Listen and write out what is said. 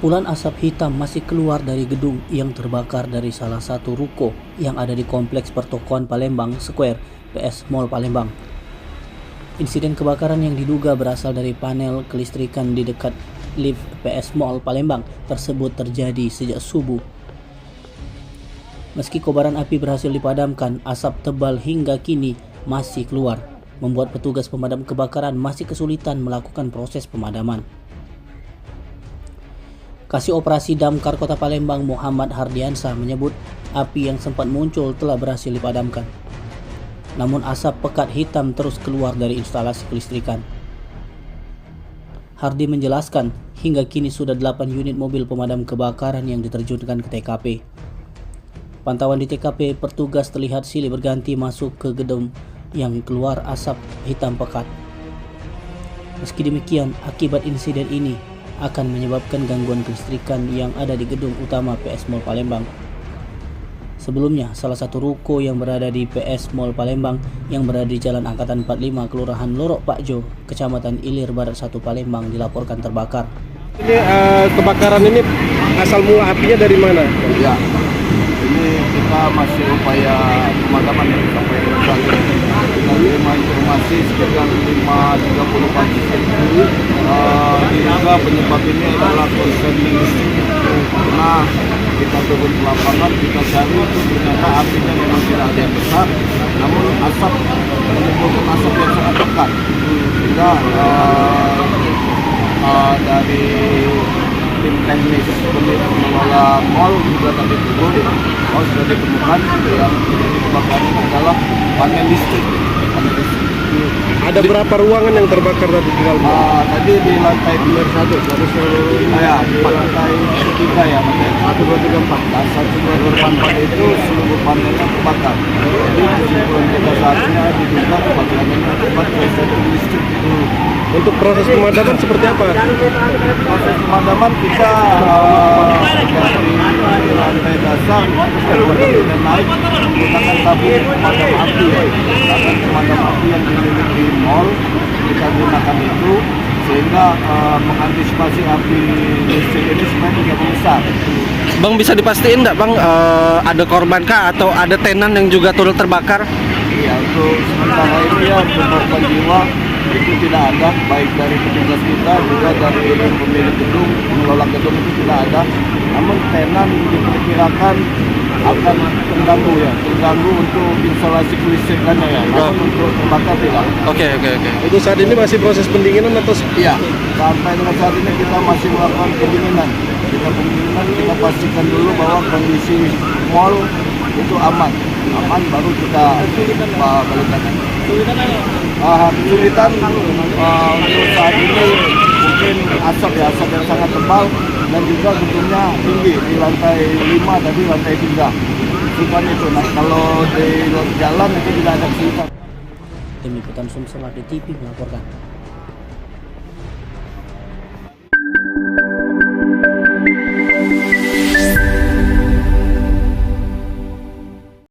Kepulan asap hitam masih keluar dari gedung yang terbakar dari salah satu ruko yang ada di kompleks pertokoan Palembang Square, PS Mall Palembang. Insiden kebakaran yang diduga berasal dari panel kelistrikan di dekat lift PS Mall Palembang tersebut terjadi sejak subuh. Meski kobaran api berhasil dipadamkan, asap tebal hingga kini masih keluar, membuat petugas pemadam kebakaran masih kesulitan melakukan proses pemadaman. Kasih Operasi Damkar Kota Palembang Muhammad Hardiansah menyebut api yang sempat muncul telah berhasil dipadamkan. Namun asap pekat hitam terus keluar dari instalasi kelistrikan. Hardi menjelaskan hingga kini sudah 8 unit mobil pemadam kebakaran yang diterjunkan ke TKP. Pantauan di TKP, petugas terlihat silih berganti masuk ke gedung yang keluar asap hitam pekat. Meski demikian, akibat insiden ini akan menyebabkan gangguan kelistrikan yang ada di gedung utama PS Mall Palembang. Sebelumnya, salah satu ruko yang berada di PS Mall Palembang yang berada di Jalan Angkatan 45 Kelurahan Lorok Pakjo, Kecamatan Ilir Barat 1 Palembang dilaporkan terbakar. Ini kebakaran ini asal mula apinya dari mana? Ya, ini kita masih upaya pemadaman yang sampai saat ini. Kita terima informasi sekitar 5.30 pagi. Diduga penyebab ini adalah korsleting listrik. Karena kita turun ke lapangan, kita cari itu ternyata apinya memang tidak ada yang besar, namun asap menimbulkan asap yang sangat pekat. Sehingga dari tim teknis pengelola mall juga tadi turun, sudah ditemukan yang terjadi kebakaran ini adalah panel listrik. Ada berapa ruangan yang terbakar tadi di dalam? Tadi di lantai 1, ya, 4 lantai 3 ya, lantai 1, 2, 3, 4. Dan 1, 2, 3, 4 itu seluruh panelnya terbakar. Jadi kesimpulan kita saat ini diduga kebakaran ini akibat korsleting listrik. Untuk proses pemadaman seperti apa? Proses pemadaman kita dari lantai dasar dan naik menggunakan tabung pemadam api ya. Tabung pemadam api yang dimiliki mall kita gunakan itu sehingga mengantisipasi api listrik ini supaya tidak membesar. Bang, bisa dipastikan nggak Bang, ada korban kah atau ada tenan yang juga turut terbakar? Iya, untuk sementara ini ya untuk korban jiwa itu tidak ada, baik dari petugas kita juga dari pemilik gedung, pengelola gedung itu tidak ada. Namun tenan diperkirakan akan terganggu untuk instalasi kelistrikannya ya. Namun untuk terbakar tidak. Oke. Itu saat ini masih proses pendinginan atau? Iya, sampai dengan saat ini kita masih melakukan pendinginan. Kita pastikan dulu bahwa kondisi mall itu aman baru kita balikan. Kesulitan untuk saat ini mungkin asap yang sangat tebal dan juga gedungnya tinggi di lantai 5 tadi lantai 3. Kesulitan itu, nah kalau di jalan itu tidak ada kesulitan. Tim Liputan Sumsel TV melaporkan.